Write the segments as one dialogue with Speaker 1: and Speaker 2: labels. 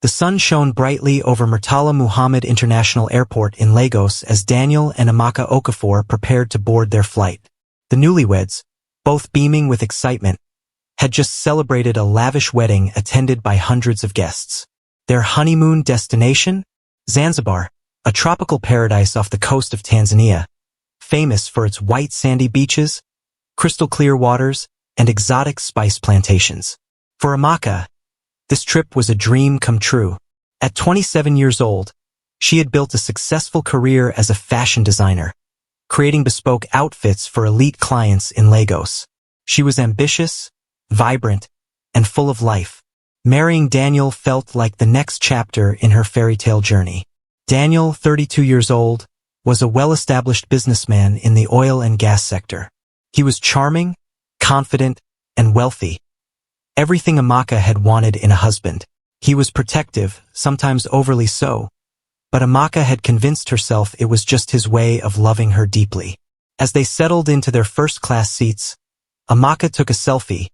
Speaker 1: The sun shone brightly over Murtala Muhammad International Airport in Lagos as Daniel and Amaka Okafor prepared to board their flight. The newlyweds, both beaming with excitement, had just celebrated a lavish wedding attended by hundreds of guests. Their honeymoon destination? Zanzibar, a tropical paradise off the coast of Tanzania, famous for its white sandy beaches, crystal clear waters, and exotic spice plantations. For Amaka, this trip was a dream come true. At 27 years old, she had built a successful career as a fashion designer, creating bespoke outfits for elite clients in Lagos. She was ambitious, vibrant, and full of life. Marrying Daniel felt like the next chapter in her fairy tale journey. Daniel, 32 years old, was a well-established businessman in the oil and gas sector. He was charming, confident, and wealthy. Everything Amaka had wanted in a husband. He was protective, sometimes overly so, but Amaka had convinced herself it was just his way of loving her deeply. As they settled into their first-class seats, Amaka took a selfie,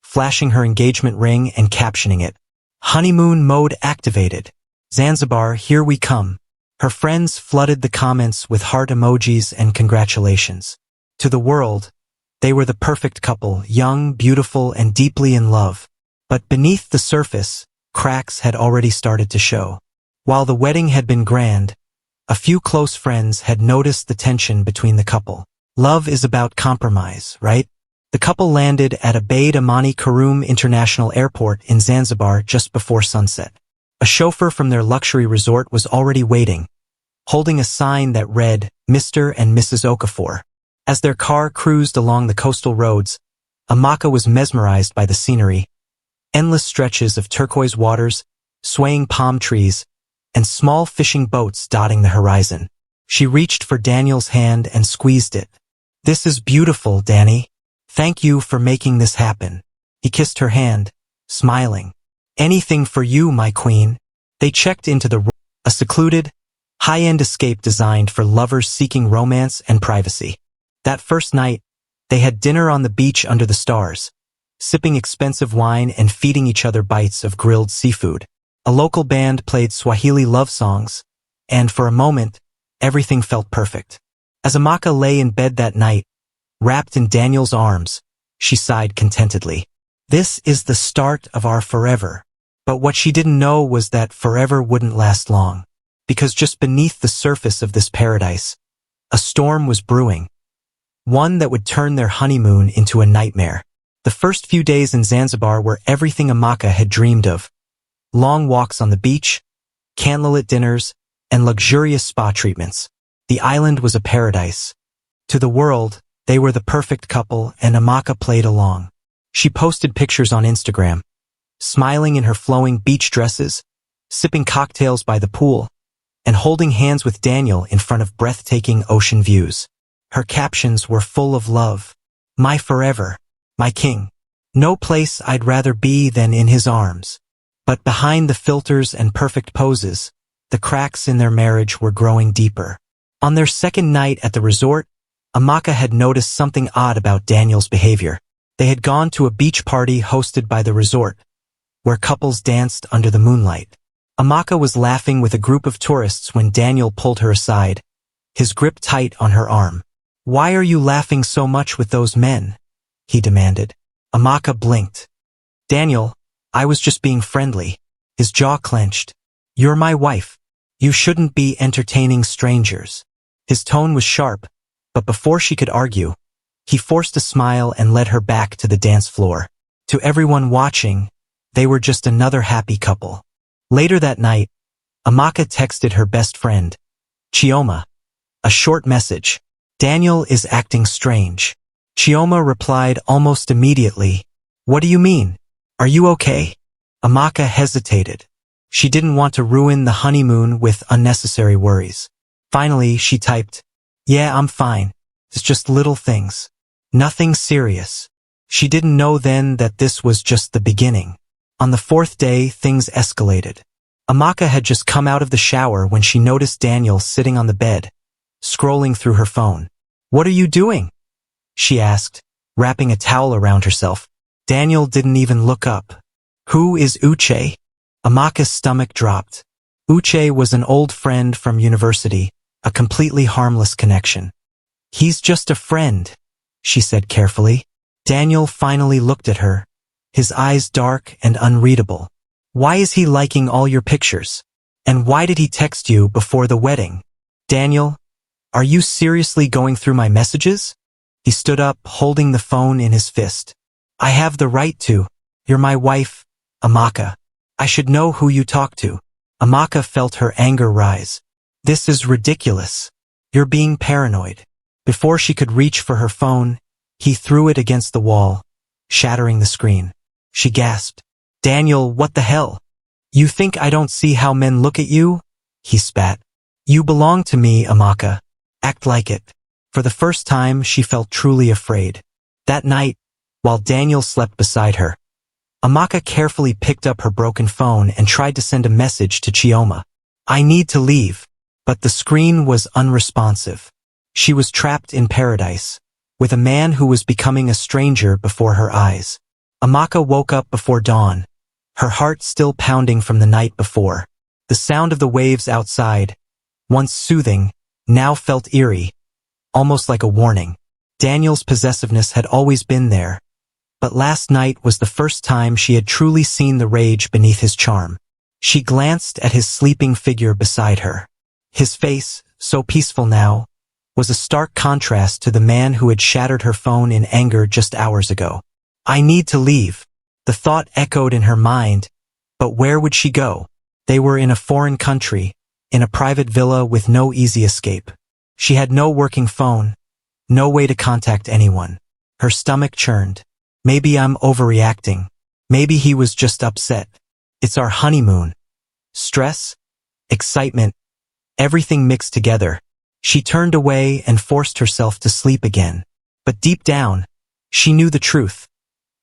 Speaker 1: flashing her engagement ring and captioning it, "Honeymoon mode activated. Zanzibar, here we come." Her friends flooded the comments with heart emojis and congratulations. To the world, they were the perfect couple, young, beautiful, and deeply in love. But beneath the surface, cracks had already started to show. While the wedding had been grand, a few close friends had noticed the tension between the couple. Love is about compromise, right? The couple landed at Abeid Amani Karume International Airport in Zanzibar just before sunset. A chauffeur from their luxury resort was already waiting, holding a sign that read, "Mr. and Mrs. Okafor." As their car cruised along the coastal roads, Amaka was mesmerized by the scenery. Endless stretches of turquoise waters, swaying palm trees, and small fishing boats dotting the horizon. She reached for Daniel's hand and squeezed it. "This is beautiful, Danny. Thank you for making this happen." He kissed her hand, smiling. "Anything for you, my queen." They checked into a secluded, high-end escape designed for lovers seeking romance and privacy. That first night, they had dinner on the beach under the stars, sipping expensive wine and feeding each other bites of grilled seafood. A local band played Swahili love songs, and for a moment, everything felt perfect. As Amaka lay in bed that night, wrapped in Daniel's arms, she sighed contentedly. This is the start of our forever. But what she didn't know was that forever wouldn't last long, because just beneath the surface of this paradise, a storm was brewing. One that would turn their honeymoon into a nightmare. The first few days in Zanzibar were everything Amaka had dreamed of. Long walks on the beach, candlelit dinners, and luxurious spa treatments. The island was a paradise. To the world, they were the perfect couple, and Amaka played along. She posted pictures on Instagram, smiling in her flowing beach dresses, sipping cocktails by the pool, and holding hands with Daniel in front of breathtaking ocean views. Her captions were full of love. "My forever, my king. No place I'd rather be than in his arms." But behind the filters and perfect poses, the cracks in their marriage were growing deeper. On their second night at the resort, Amaka had noticed something odd about Daniel's behavior. They had gone to a beach party hosted by the resort, where couples danced under the moonlight. Amaka was laughing with a group of tourists when Daniel pulled her aside, his grip tight on her arm. "Why are you laughing so much with those men?" he demanded. Amaka blinked. "Daniel, I was just being friendly." His jaw clenched. "You're my wife. You shouldn't be entertaining strangers." His tone was sharp, but before she could argue, he forced a smile and led her back to the dance floor. To everyone watching, they were just another happy couple. Later that night, Amaka texted her best friend, Chioma, a short message. "Daniel is acting strange." Chioma replied almost immediately, "What do you mean? Are you okay?" Amaka hesitated. She didn't want to ruin the honeymoon with unnecessary worries. Finally, she typed, "Yeah, I'm fine. It's just little things. Nothing serious." She didn't know then that this was just the beginning. On the fourth day, things escalated. Amaka had just come out of the shower when she noticed Daniel sitting on the bed, scrolling through her phone. "What are you doing?" she asked, wrapping a towel around herself. Daniel didn't even look up. "Who is Uche?" Amaka's stomach dropped. Uche was an old friend from university, a completely harmless connection. He's just a friend, she said carefully. Daniel finally looked at her, his eyes dark and unreadable. Why is he liking all your pictures? And why did he text you before the wedding? Daniel, are you seriously going through my messages? He stood up, holding the phone in his fist. I have the right to. You're my wife, Amaka. I should know who you talk to. Amaka felt her anger rise. This is ridiculous. You're being paranoid. Before she could reach for her phone, he threw it against the wall, shattering the screen. She gasped. Daniel, what the hell? You think I don't see how men look at you? He spat. You belong to me, Amaka. Act like it. For the first time, she felt truly afraid. That night, while Daniel slept beside her, Amaka carefully picked up her broken phone and tried to send a message to Chioma. I need to leave. But the screen was unresponsive. She was trapped in paradise, with a man who was becoming a stranger before her eyes. Amaka woke up before dawn, her heart still pounding from the night before. The sound of the waves outside, once soothing, now felt eerie, almost like a warning. Daniel's possessiveness had always been there, but last night was the first time she had truly seen the rage beneath his charm. She glanced at his sleeping figure beside her. His face, so peaceful now, was a stark contrast to the man who had shattered her phone in anger just hours ago. I need to leave. The thought echoed in her mind, but where would she go? They were in a foreign country, in a private villa with no easy escape. She had no working phone, no way to contact anyone. Her stomach churned. Maybe I'm overreacting. Maybe he was just upset. It's our honeymoon. Stress, excitement, everything mixed together. She turned away and forced herself to sleep again. But deep down, she knew the truth.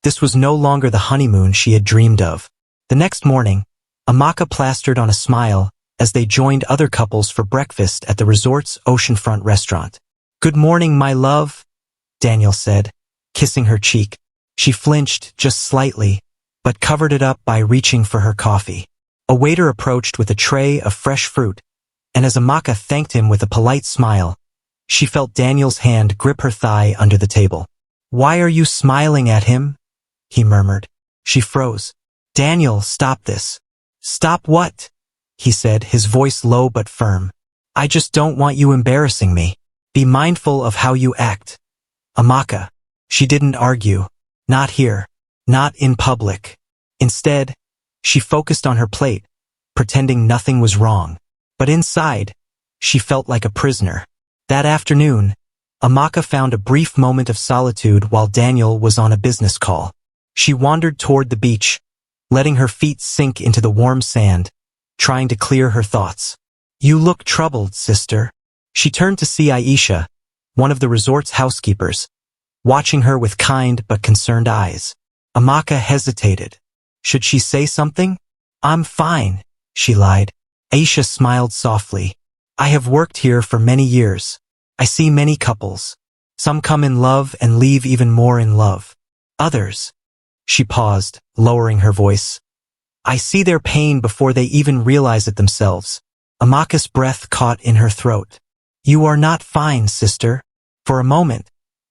Speaker 1: This was no longer the honeymoon she had dreamed of. The next morning, Amaka plastered on a smile as they joined other couples for breakfast at the resort's oceanfront restaurant. Good morning, my love, Daniel said, kissing her cheek. She flinched just slightly, but covered it up by reaching for her coffee. A waiter approached with a tray of fresh fruit, and as Amaka thanked him with a polite smile, she felt Daniel's hand grip her thigh under the table. Why are you smiling at him? He murmured. She froze. Daniel, stop this. Stop what? He said, his voice low but firm. I just don't want you embarrassing me. Be mindful of how you act. Amaka. She didn't argue. Not here. Not in public. Instead, she focused on her plate, pretending nothing was wrong. But inside, she felt like a prisoner. That afternoon, Amaka found a brief moment of solitude while Daniel was on a business call. She wandered toward the beach, letting her feet sink into the warm sand, trying to clear her thoughts. You look troubled, sister. She turned to see Aisha, one of the resort's housekeepers, watching her with kind but concerned eyes. Amaka hesitated. Should she say something? I'm fine, she lied. Aisha smiled softly. I have worked here for many years. I see many couples. Some come in love and leave even more in love. Others. She paused, lowering her voice. I see their pain before they even realize it themselves. Amaka's breath caught in her throat. You are not fine, sister. For a moment,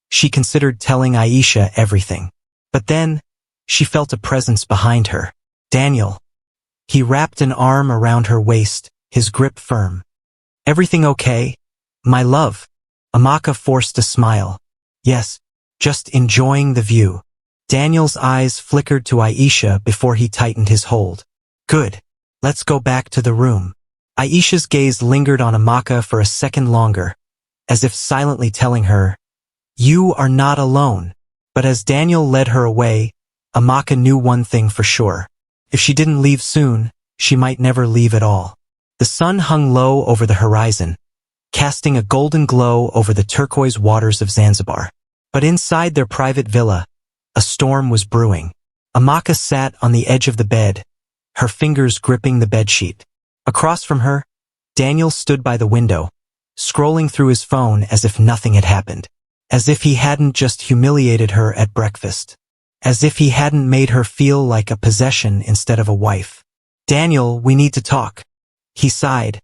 Speaker 1: she considered telling Aisha everything. But then, she felt a presence behind her. Daniel. He wrapped an arm around her waist, his grip firm. Everything okay? My love. Amaka forced a smile. Yes, just enjoying the view. Daniel's eyes flickered to Aisha before he tightened his hold. Good. Let's go back to the room. Aisha's gaze lingered on Amaka for a second longer, as if silently telling her, you are not alone. But as Daniel led her away, Amaka knew one thing for sure. If she didn't leave soon, she might never leave at all. The sun hung low over the horizon, casting a golden glow over the turquoise waters of Zanzibar. But inside their private villa, a storm was brewing. Amaka sat on the edge of the bed, her fingers gripping the bedsheet. Across from her, Daniel stood by the window, scrolling through his phone as if nothing had happened. As if he hadn't just humiliated her at breakfast. As if he hadn't made her feel like a possession instead of a wife. Daniel, we need to talk. He sighed,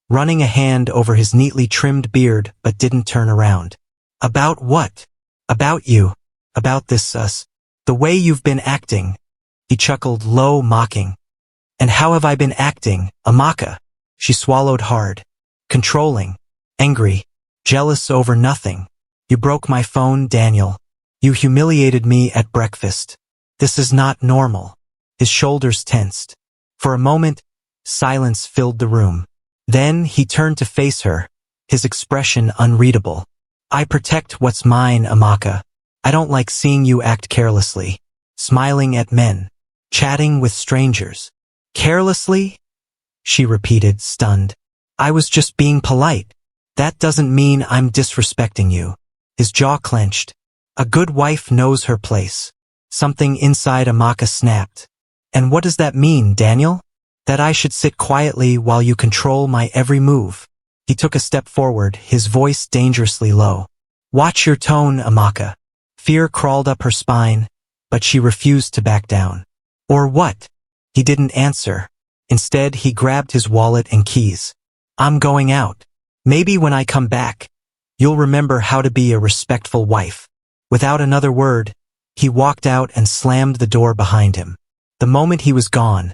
Speaker 1: running a hand over his neatly trimmed beard but didn't turn around. About what? About you. About this the way you've been acting. He chuckled low, mocking. And how have I been acting, Amaka? She swallowed hard. Controlling. Angry. Jealous over nothing. You broke my phone, Daniel. You humiliated me at breakfast. This is not normal. His shoulders tensed. For a moment, silence filled the room. Then he turned to face her, his expression unreadable. I protect what's mine, Amaka. I don't like seeing you act carelessly, smiling at men, chatting with strangers. Carelessly? She repeated, stunned. I was just being polite. That doesn't mean I'm disrespecting you. His jaw clenched. A good wife knows her place. Something inside Amaka snapped. And what does that mean, Daniel? That I should sit quietly while you control my every move. He took a step forward, his voice dangerously low. Watch your tone, Amaka. Fear crawled up her spine, but she refused to back down. Or what? He didn't answer. Instead, he grabbed his wallet and keys. I'm going out. Maybe when I come back, you'll remember how to be a respectful wife. Without another word, he walked out and slammed the door behind him. The moment he was gone,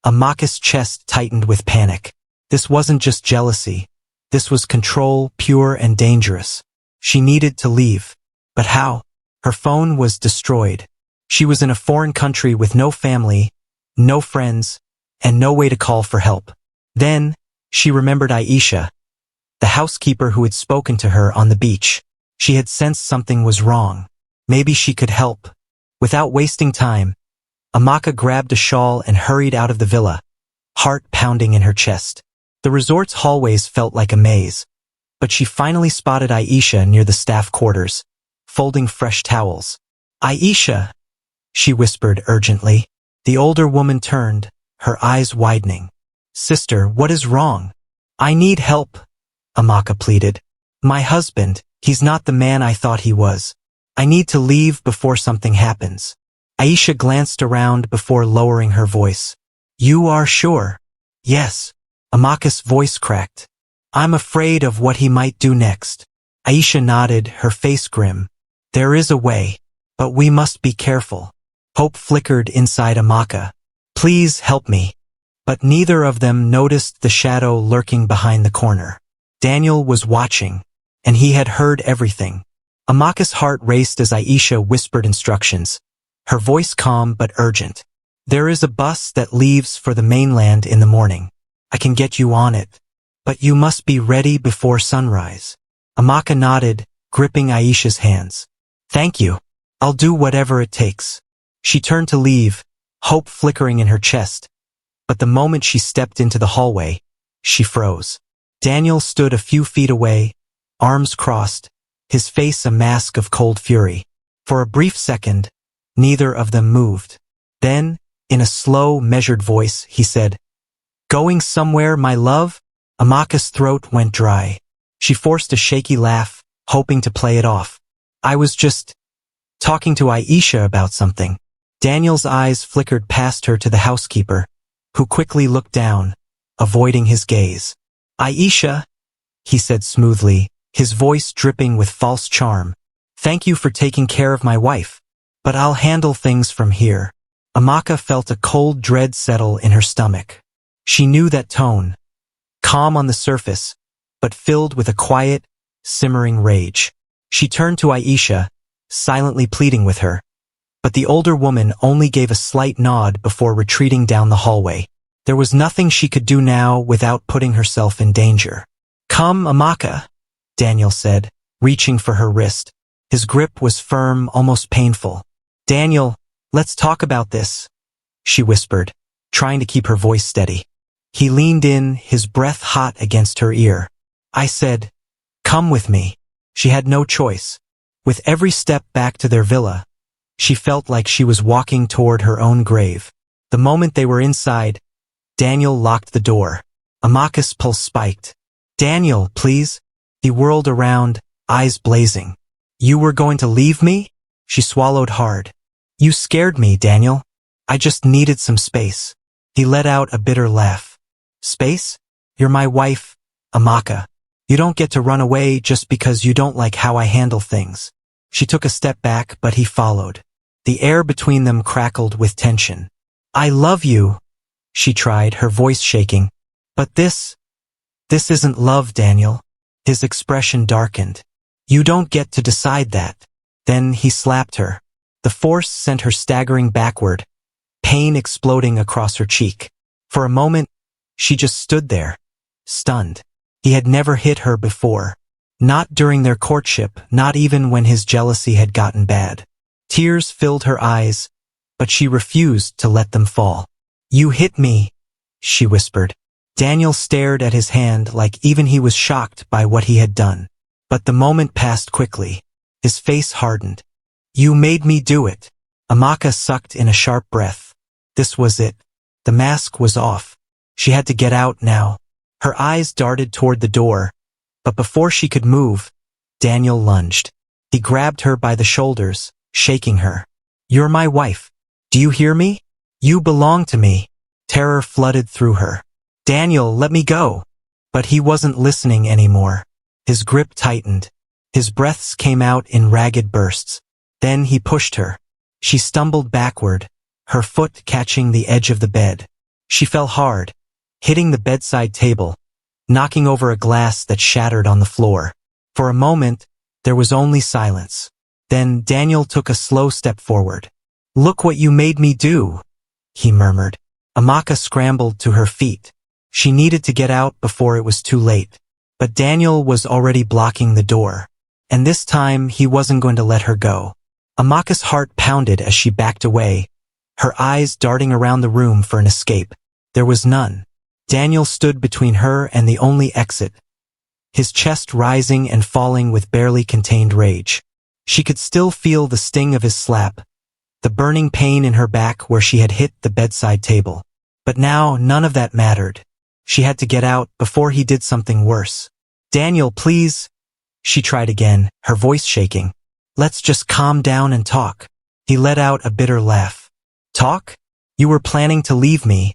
Speaker 1: Amaka's chest tightened with panic. This wasn't just jealousy. This was control, pure and dangerous. She needed to leave. But how? Her phone was destroyed. She was in a foreign country with no family, no friends, and no way to call for help. Then, she remembered Aisha, the housekeeper who had spoken to her on the beach. She had sensed something was wrong. Maybe she could help. Without wasting time, Amaka grabbed a shawl and hurried out of the villa, heart pounding in her chest. The resort's hallways felt like a maze, but she finally spotted Aisha near the staff quarters, folding fresh towels. Aisha, she whispered urgently. The older woman turned, her eyes widening. Sister, what is wrong? I need help, Amaka pleaded. My husband, he's not the man I thought he was. I need to leave before something happens. Aisha glanced around before lowering her voice. You are sure? Yes. Amaka's voice cracked. I'm afraid of what he might do next. Aisha nodded, her face grim. There is a way, but we must be careful. Hope flickered inside Amaka. Please help me. But neither of them noticed the shadow lurking behind the corner. Daniel was watching, and he had heard everything. Amaka's heart raced as Aisha whispered instructions, her voice calm but urgent. There is a bus that leaves for the mainland in the morning. I can get you on it. But you must be ready before sunrise. Amaka nodded, gripping Aisha's hands. Thank you. I'll do whatever it takes. She turned to leave, hope flickering in her chest. But the moment she stepped into the hallway, she froze. Daniel stood a few feet away, arms crossed, his face a mask of cold fury. For a brief second, neither of them moved. Then, in a slow, measured voice, he said, Going somewhere, my love? Amaka's throat went dry. She forced a shaky laugh, hoping to play it off. I was just talking to Aisha about something. Daniel's eyes flickered past her to the housekeeper, who quickly looked down, avoiding his gaze. Aisha, he said smoothly, his voice dripping with false charm. Thank you for taking care of my wife, but I'll handle things from here. Amaka felt a cold dread settle in her stomach. She knew that tone, calm on the surface, but filled with a quiet, simmering rage. She turned to Aisha, silently pleading with her. But the older woman only gave a slight nod before retreating down the hallway. There was nothing she could do now without putting herself in danger. Come, Amaka, Daniel said, reaching for her wrist. His grip was firm, almost painful. Daniel, let's talk about this, she whispered, trying to keep her voice steady. He leaned in, his breath hot against her ear. I said, come with me. She had no choice. With every step back to their villa, she felt like she was walking toward her own grave. The moment they were inside, Daniel locked the door. Amaka's pulse spiked. Daniel, please. He whirled around, eyes blazing. You were going to leave me? She swallowed hard. You scared me, Daniel. I just needed some space. He let out a bitter laugh. Space? You're my wife, Amaka. You don't get to run away just because you don't like how I handle things. She took a step back, but he followed. The air between them crackled with tension. I love you, she tried, her voice shaking. But this isn't love, Daniel. His expression darkened. You don't get to decide that. Then he slapped her. The force sent her staggering backward, pain exploding across her cheek. For a moment, she just stood there, stunned. He had never hit her before. Not during their courtship, not even when his jealousy had gotten bad. Tears filled her eyes, but she refused to let them fall. You hit me, she whispered. Daniel stared at his hand like even he was shocked by what he had done. But the moment passed quickly. His face hardened. You made me do it. Amaka sucked in a sharp breath. This was it. The mask was off. She had to get out now. Her eyes darted toward the door, but before she could move, Daniel lunged. He grabbed her by the shoulders, shaking her. You're my wife. Do you hear me? You belong to me. Terror flooded through her. Daniel, let me go. But he wasn't listening anymore. His grip tightened. His breaths came out in ragged bursts. Then he pushed her. She stumbled backward, her foot catching the edge of the bed. She fell hard, hitting the bedside table, knocking over a glass that shattered on the floor. For a moment, there was only silence. Then Daniel took a slow step forward. Look what you made me do, he murmured. Amaka scrambled to her feet. She needed to get out before it was too late. But Daniel was already blocking the door. And this time, he wasn't going to let her go. Amaka's heart pounded as she backed away, her eyes darting around the room for an escape. There was none. Daniel stood between her and the only exit, his chest rising and falling with barely contained rage. She could still feel the sting of his slap, the burning pain in her back where she had hit the bedside table. But now none of that mattered. She had to get out before he did something worse. Daniel, please. She tried again, her voice shaking. Let's just calm down and talk. He let out a bitter laugh. Talk? You were planning to leave me.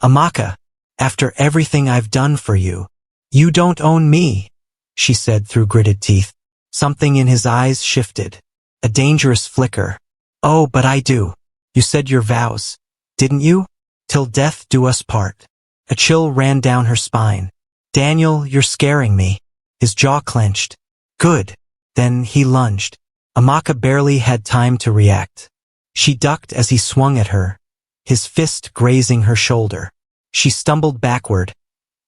Speaker 1: Amaka, after everything I've done for you. You don't own me, she said through gritted teeth. Something in his eyes shifted. A dangerous flicker. Oh, but I do. You said your vows, didn't you? Till death do us part. A chill ran down her spine. Daniel, you're scaring me. His jaw clenched. Good. Then he lunged. Amaka barely had time to react. She ducked as he swung at her, his fist grazing her shoulder. She stumbled backward,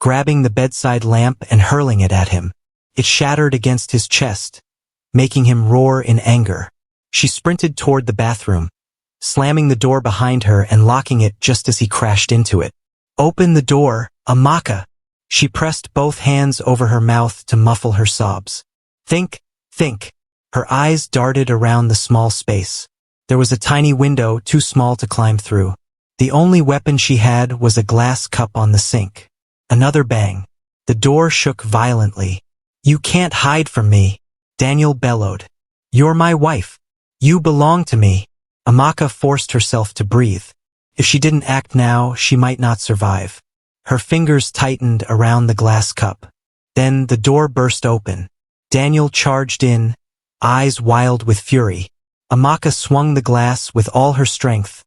Speaker 1: grabbing the bedside lamp and hurling it at him. It shattered against his chest, making him roar in anger. She sprinted toward the bathroom, slamming the door behind her and locking it just as he crashed into it. Open the door, Amaka. She pressed both hands over her mouth to muffle her sobs. Think. Her eyes darted around the small space. There was a tiny window too small to climb through. The only weapon she had was a glass cup on the sink. Another bang. The door shook violently. You can't hide from me, Daniel bellowed. You're my wife. You belong to me. Amaka forced herself to breathe. If she didn't act now, she might not survive. Her fingers tightened around the glass cup. Then the door burst open. Daniel charged in, eyes wild with fury. Amaka swung the glass with all her strength,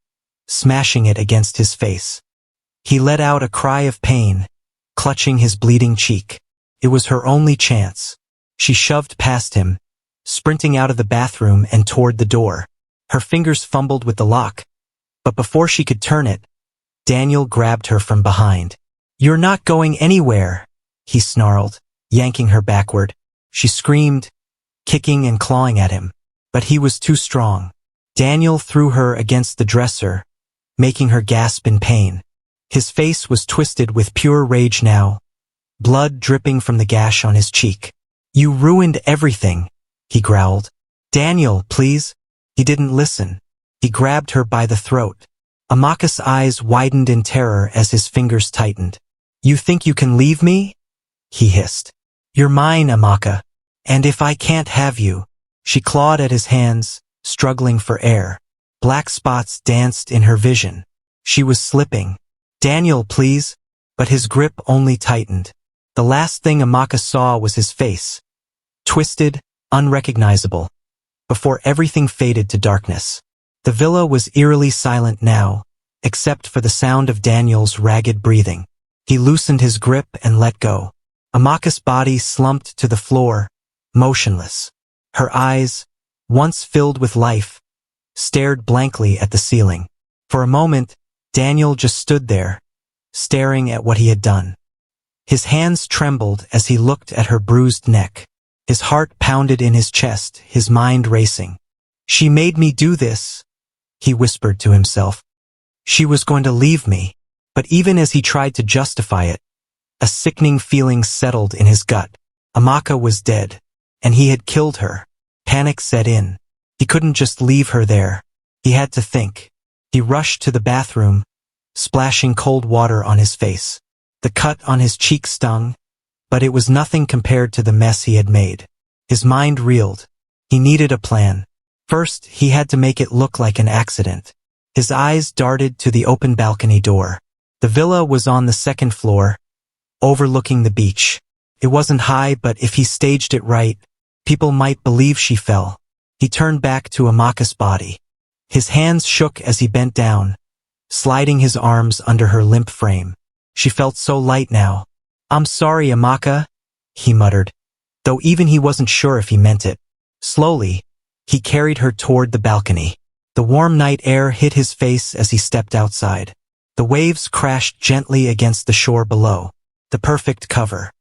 Speaker 1: smashing it against his face. He let out a cry of pain, clutching his bleeding cheek. It was her only chance. She shoved past him, sprinting out of the bathroom and toward the door. Her fingers fumbled with the lock, but before she could turn it, Daniel grabbed her from behind. You're not going anywhere, he snarled, yanking her backward. She screamed, kicking and clawing at him, but he was too strong. Daniel threw her against the dresser, making her gasp in pain. His face was twisted with pure rage now, blood dripping from the gash on his cheek. You ruined everything, he growled. Daniel, please. He didn't listen. He grabbed her by the throat. Amaka's eyes widened in terror as his fingers tightened. You think you can leave me? He hissed. You're mine, Amaka. And if I can't have you. She clawed at his hands, struggling for air. Black spots danced in her vision. She was slipping. "Daniel, please." But his grip only tightened. The last thing Amaka saw was his face, twisted, unrecognizable, before everything faded to darkness. The villa was eerily silent now, except for the sound of Daniel's ragged breathing. He loosened his grip and let go. Amaka's body slumped to the floor, motionless. Her eyes, once filled with life, stared blankly at the ceiling. For a moment, Daniel just stood there, staring at what he had done. His hands trembled as he looked at her bruised neck. His heart pounded in his chest, his mind racing. "She made me do this," he whispered to himself. "She was going to leave me." But even as he tried to justify it, a sickening feeling settled in his gut. Amaka was dead, and he had killed her. Panic set in. He couldn't just leave her there. He had to think. He rushed to the bathroom, splashing cold water on his face. The cut on his cheek stung, but it was nothing compared to the mess he had made. His mind reeled. He needed a plan. First, he had to make it look like an accident. His eyes darted to the open balcony door. The villa was on the second floor, overlooking the beach. It wasn't high, but if he staged it right, people might believe she fell. He turned back to Amaka's body. His hands shook as he bent down, sliding his arms under her limp frame. She felt so light now. "I'm sorry, Amaka," he muttered, though even he wasn't sure if he meant it. Slowly, he carried her toward the balcony. The warm night air hit his face as he stepped outside. The waves crashed gently against the shore below, the perfect cover.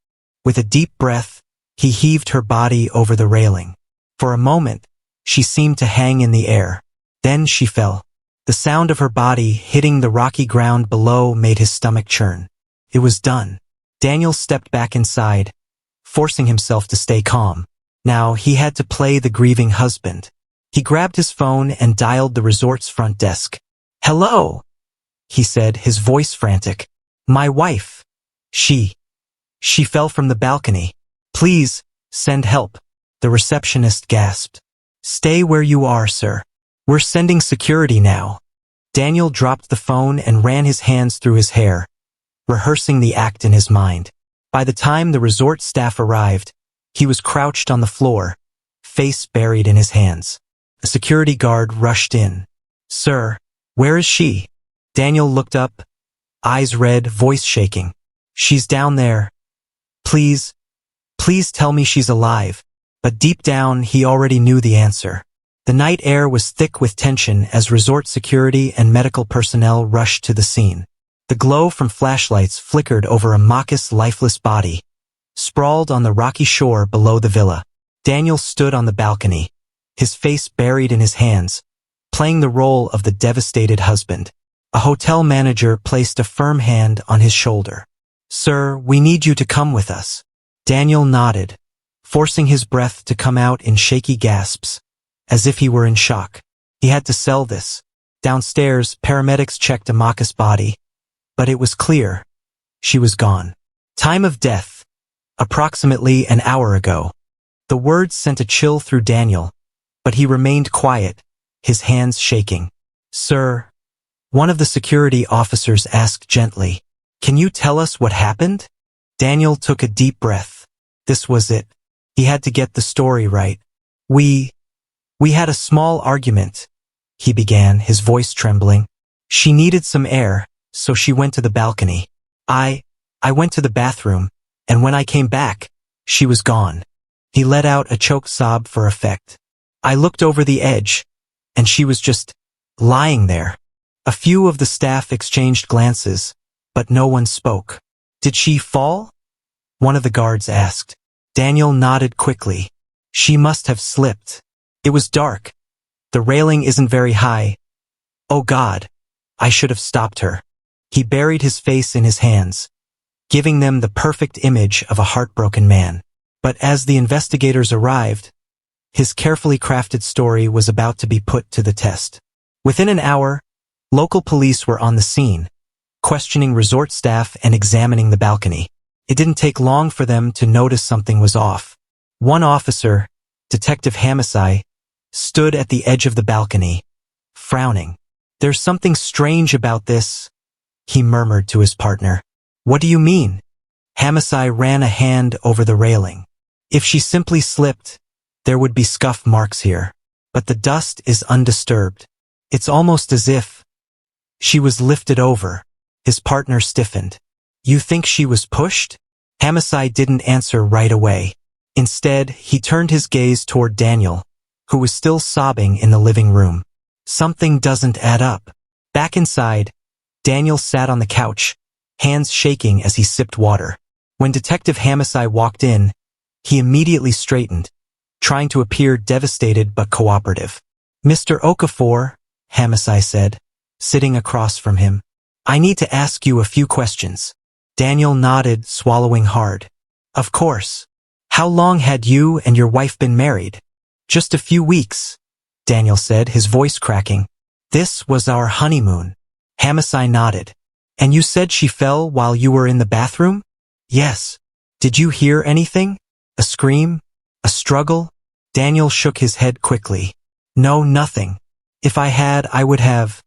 Speaker 1: With a deep breath, he heaved her body over the railing. For a moment, she seemed to hang in the air. Then she fell. The sound of her body hitting the rocky ground below made his stomach churn. It was done. Daniel stepped back inside, forcing himself to stay calm. Now he had to play the grieving husband. He grabbed his phone and dialed the resort's front desk. "Hello," he said, his voice frantic. "My wife. She fell from the balcony. Please, send help." The receptionist gasped. "Stay where you are, sir. We're sending security now." Daniel dropped the phone and ran his hands through his hair, rehearsing the act in his mind. By the time the resort staff arrived, he was crouched on the floor, face buried in his hands. A security guard rushed in. "Sir, where is she?" Daniel looked up, eyes red, voice shaking. "She's down there. Please tell me she's alive." But deep down, he already knew the answer. The night air was thick with tension as resort security and medical personnel rushed to the scene. The glow from flashlights flickered over Amaka's lifeless body, sprawled on the rocky shore below the villa. Daniel stood on the balcony, his face buried in his hands, playing the role of the devastated husband. A hotel manager placed a firm hand on his shoulder. "Sir, we need you to come with us." Daniel nodded, forcing his breath to come out in shaky gasps, as if he were in shock. He had to sell this. Downstairs, paramedics checked Amaka's body, but it was clear. She was gone. Time of death, approximately an hour ago. The words sent a chill through Daniel, but he remained quiet, his hands shaking. "Sir," one of the security officers asked gently, "can you tell us what happened?" Daniel took a deep breath. This was it. He had to get the story right. We had a small argument," he began, his voice trembling. "She needed some air, so she went to the balcony. I went to the bathroom, and when I came back, she was gone." He let out a choked sob for effect. "I looked over the edge, and she was just lying there." A few of the staff exchanged glances, but no one spoke. "Did she fall?" one of the guards asked. Daniel nodded quickly. "She must have slipped. It was dark. The railing isn't very high. Oh God, I should have stopped her." He buried his face in his hands, giving them the perfect image of a heartbroken man. But as the investigators arrived, his carefully crafted story was about to be put to the test. Within an hour, local police were on the scene, questioning resort staff and examining the balcony. It didn't take long for them to notice something was off. One officer, Detective Hamisai, stood at the edge of the balcony, frowning. "There's something strange about this," he murmured to his partner. What do you mean? Hamasai ran a hand over the railing. If she simply slipped, there would be scuff marks here. But the dust is undisturbed. It's almost as if she was lifted over. His partner stiffened. You think she was pushed? Hamasai didn't answer right away. Instead, he turned his gaze toward Daniel, who was still sobbing in the living room. Something doesn't add up. Back inside, Daniel sat on the couch, hands shaking as he sipped water. When Detective Hamasai walked in, he immediately straightened, trying to appear devastated but cooperative. Mr. Okafor, Hamasai said, sitting across from him. I need to ask you a few questions. Daniel nodded, swallowing hard. Of course. How long had you and your wife been married? Just a few weeks, Daniel said, his voice cracking. This was our honeymoon. Hamasai nodded. And you said she fell while you were in the bathroom? Yes. Did you hear anything? A scream? A struggle? Daniel shook his head quickly. No, nothing. If I had, I would have.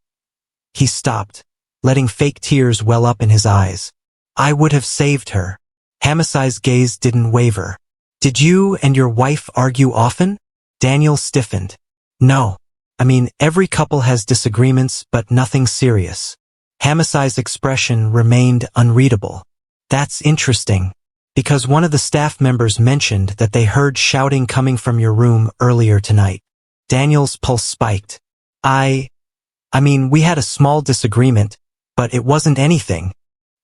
Speaker 1: He stopped, letting fake tears well up in his eyes. I would have saved her. Hamasai's gaze didn't waver. Did you and your wife argue often? Daniel stiffened. No. I mean, every couple has disagreements, but nothing serious. Hamasai's expression remained unreadable. That's interesting, because one of the staff members mentioned that they heard shouting coming from your room earlier tonight. Daniel's pulse spiked. I mean, we had a small disagreement, but it wasn't anything.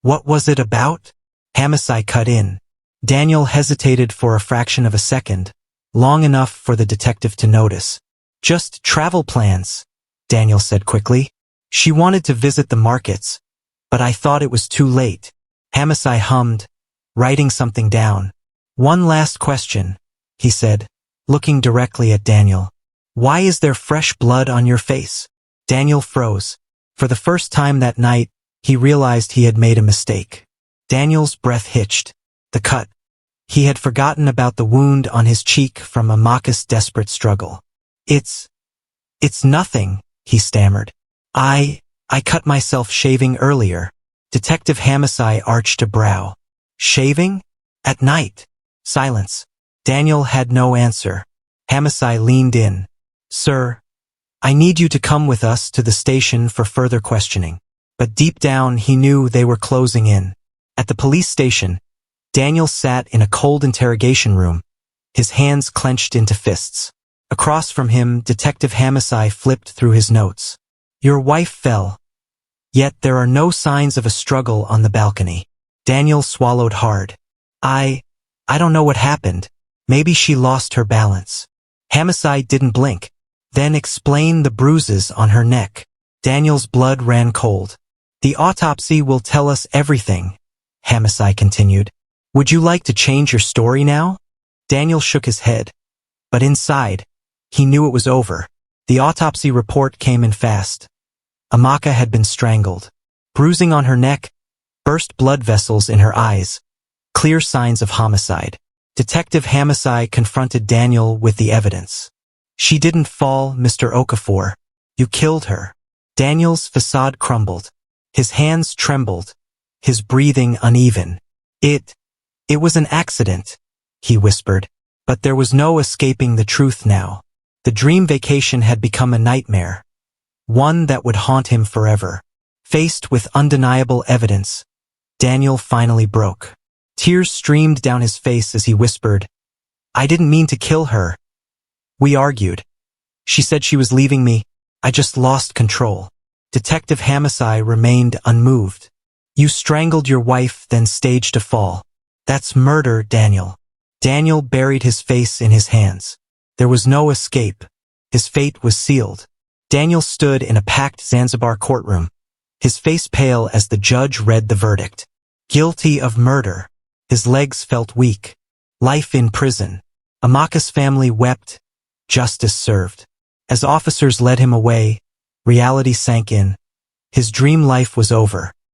Speaker 1: What was it about? Hamasai cut in. Daniel hesitated for a fraction of a second, long enough for the detective to notice. Just travel plans, Daniel said quickly. She wanted to visit the markets, but I thought it was too late. Hamasai hummed, writing something down. One last question, he said, looking directly at Daniel. Why is there fresh blood on your face? Daniel froze. For the first time that night, he realized he had made a mistake. Daniel's breath hitched. The cut. He had forgotten about the wound on his cheek from Amaka's desperate struggle. It's nothing, he stammered. I cut myself shaving earlier. Detective Hamasai arched a brow. Shaving? At night. Silence. Daniel had no answer. Hamasai leaned in. Sir, I need you to come with us to the station for further questioning. But deep down he knew they were closing in. At the police station, Daniel sat in a cold interrogation room, his hands clenched into fists. Across from him, Detective Hamasai flipped through his notes. Your wife fell. Yet there are no signs of a struggle on the balcony. Daniel swallowed hard. I don't know what happened. Maybe she lost her balance. Hamasai didn't blink. Then explain the bruises on her neck. Daniel's blood ran cold. The autopsy will tell us everything, Hamasai continued. Would you like to change your story now? Daniel shook his head. But inside, he knew it was over. The autopsy report came in fast. Amaka had been strangled. Bruising on her neck, burst blood vessels in her eyes. Clear signs of homicide. Detective Hamasai confronted Daniel with the evidence. She didn't fall, Mr. Okafor. You killed her. Daniel's facade crumbled. His hands trembled, his breathing uneven. It was an accident, he whispered. But there was no escaping the truth now. The dream vacation had become a nightmare, one that would haunt him forever. Faced with undeniable evidence, Daniel finally broke. Tears streamed down his face as he whispered, I didn't mean to kill her. We argued. She said she was leaving me. I just lost control. Detective Hamasai remained unmoved. You strangled your wife, then staged a fall. That's murder, Daniel. Daniel buried his face in his hands. There was no escape. His fate was sealed. Daniel stood in a packed Zanzibar courtroom, his face pale as the judge read the verdict. Guilty of murder. His legs felt weak. Life in prison. Amaka's family wept. Justice served. As officers led him away, reality sank in. His dream life was over.